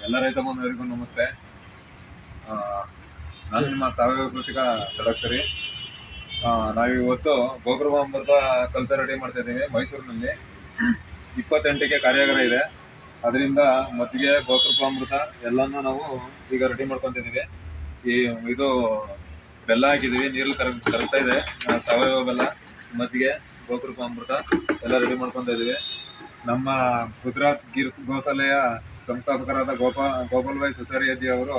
ಎಲ್ಲ ರೈತ ಬಂಧುವರಿಗೂ ನಮಸ್ತೆ. ನಾನು ನಿಮ್ಮ ಸಾವಯವ ಕೃಷಿಕ ಷಡಕ್ಷರಿ. ನಾವಿವತ್ತು ಗೋಕೃಪಾಮೃತ ಕಲ್ಚರ್ ರೆಡಿ ಮಾಡ್ತಾ ಇದ್ದೀವಿ ಮೈಸೂರಿನಲ್ಲಿ. 28ಕ್ಕೆ ಕಾರ್ಯಾಗಾರ ಇದೆ. ಅದರಿಂದ ಮಜ್ಜಿಗೆ, ಗೋಕೃಪಾಮೃತ ಎಲ್ಲನೂ ನಾವು ಈಗ ರೆಡಿ ಮಾಡ್ಕೊತಿದ್ದೀವಿ. ಇದು ಬೆಲ್ಲ ಹಾಕಿದ್ದೀವಿ, ನೀರಲ್ಲಿ ಕರಗ್ತಾ ಇದೆ. ಸಾವಯವ ಬೆಲ್ಲ, ಮಜ್ಜಿಗೆ, ಗೋಕೃಪಾಮೃತ ಎಲ್ಲ ರೆಡಿ ಮಾಡ್ಕೊತಾ ಇದ್ದೀವಿ. ನಮ್ಮ ಗುಜರಾತ್ ಗಿರ್ ಗೋಶಾಲೆಯ ಸಂಸ್ಥಾಪಕರಾದ ಗೋಪಾಲ್ ಭಾಯ್ ಸುತಾರಿಯಾಜಿ ಅವರು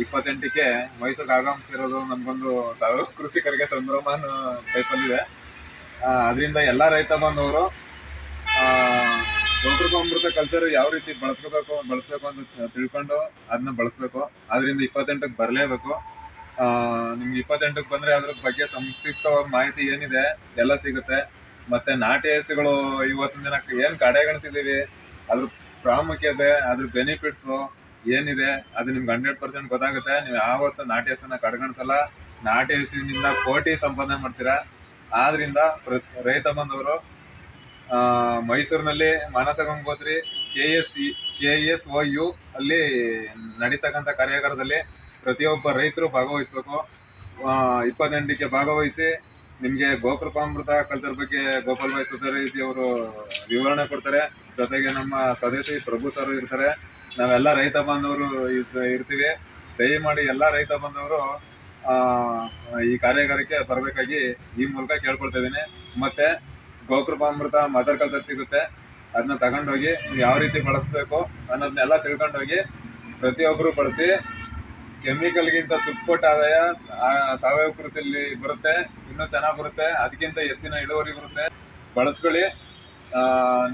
28ಕ್ಕೆ ಮೈಸೂರಿಗೆ ಆಗಮಿಸಿರೋದು ನಮಗೊಂದು ಸಾವಯವ ಕೃಷಿಕರಿಗೆ ಸಂಭ್ರಮ ಟೈಪಲ್ಲಿದೆ. ಅದರಿಂದ ಎಲ್ಲ ರೈತ ಬಾಂಧವರು ಗೋಕೃಪಾಮೃತ ಕಲ್ಚರ್ ಯಾವ ರೀತಿ ಬಳಸ್ಬೇಕು ಅಂತ ತಿಳ್ಕೊಂಡು ಅದನ್ನ ಬಳಸಬೇಕು. ಅದರಿಂದ 28ಕ್ಕೆ ಬರಲೇಬೇಕು. ನಿಮ್ಗೆ 28ಕ್ಕೆ ಬಂದರೆ ಅದ್ರ ಬಗ್ಗೆ ಸಂಕ್ಷಿಪ್ತವಾಗಿ ಮಾಹಿತಿ ಏನಿದೆ ಎಲ್ಲ ಸಿಗುತ್ತೆ. ಮತ್ತೆ ನಾಟಿ ಹಸುಗಳು ಇವತ್ತಿನ ದಿನಕ್ಕೆ ಏನು ಕಡೆಗಣಿಸಿದೀವಿ, ಅದ್ರ ಪ್ರಾಮುಖ್ಯತೆ, ಅದ್ರ ಬೆನಿಫಿಟ್ಸು ಏನಿದೆ ಅದು ನಿಮ್ಗೆ 100% ಗೊತ್ತಾಗುತ್ತೆ. ನೀವು ಯಾವತ್ತು ನಾಟಿ ಹಸುನ ಕಡೆಗಣಿಸಲ್ಲ. ನಾಟಿ ಹಸುವಿನಿಂದ ಕೋಟಿ ಸಂಪಾದನೆ ಮಾಡ್ತೀರಾ. ಆದ್ರಿಂದ ರೈತ ಬಂದವರು ಮೈಸೂರಿನಲ್ಲಿ ಮಾನಸ ಗಂಗೋತ್ರಿ KSOU ಅಲ್ಲಿ ನಡೀತಕ್ಕಂಥ ಕಾರ್ಯಾಗಾರದಲ್ಲಿ ಪ್ರತಿಯೊಬ್ಬ ರೈತರು ಭಾಗವಹಿಸ್ಬೇಕು. 28ಕ್ಕೆ ಭಾಗವಹಿಸಿ ನಿಮಗೆ ಗೋಕೃಪಾಮೃತ ಕಲ್ಚರ್ ಬಗ್ಗೆ ಗೋಪಾಲ್ ಭಾಯ್ ಸುತಾರಿಯಾಜಿ ಅವರು ವಿವರಣೆ ಕೊಡ್ತಾರೆ. ಜೊತೆಗೆ ನಮ್ಮ ಸ್ವದೇಶಿ ಪ್ರಭು ಸರ್ ಇರ್ತಾರೆ. ನಾವೆಲ್ಲ ರೈತ ಬಾಂಧವರು ಇರ್ತೀವಿ. ದಯಮಾಡಿ ಎಲ್ಲ ರೈತ ಬಾಂಧವರು ಈ ಕಾರ್ಯಾಗಾರಕ್ಕೆ ಬರಬೇಕಾಗಿ ಈ ಮೂಲಕ ಕೇಳ್ಕೊಳ್ತಾ ಇದ್ದೀನಿ. ಮತ್ತೆ ಗೋಕೃಪಾಮೃತ ಮದರ್ ಕಲ್ಚರ್ ಸಿಗುತ್ತೆ, ಅದನ್ನ ತಗೊಂಡೋಗಿ ಯಾವ ರೀತಿ ಬಳಸಬೇಕು ಅನ್ನೋದನ್ನೆಲ್ಲ ತಿಳ್ಕೊಂಡೋಗಿ ಪ್ರತಿಯೊಬ್ಬರು ಬಳಸಿ. ಕೆಮಿಕಲ್ಗಿಂತ ತುಪ್ಪಟ್ಟು ಆದಾಯ ಸಾವಯವ ಕೃಷಿಯಲ್ಲಿ ಬರುತ್ತೆ, ಇನ್ನೂ ಚೆನ್ನಾಗಿ ಬರುತ್ತೆ, ಅದಕ್ಕಿಂತ ಹೆಚ್ಚಿನ ಇಳುವರಿ ಬರುತ್ತೆ. ಬಳಸ್ಕೊಳ್ಳಿ.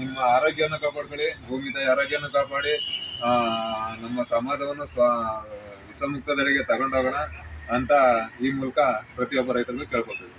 ನಿಮ್ಮ ಆರೋಗ್ಯವನ್ನು ಕಾಪಾಡ್ಕೊಳ್ಳಿ, ಭೂಮಿ ತಾಯಿ ಆರೋಗ್ಯವನ್ನು ಕಾಪಾಡಿ ನಮ್ಮ ಸಮಾಜವನ್ನು ವಿಷಮುಕ್ತದೆಡೆಗೆ ತಗೊಂಡೋಗೋಣ ಅಂತ ಈ ಮೂಲಕ ಪ್ರತಿಯೊಬ್ಬ ರೈತರಿಗೂ ಕೇಳ್ಕೊಳ್ತೀವಿ.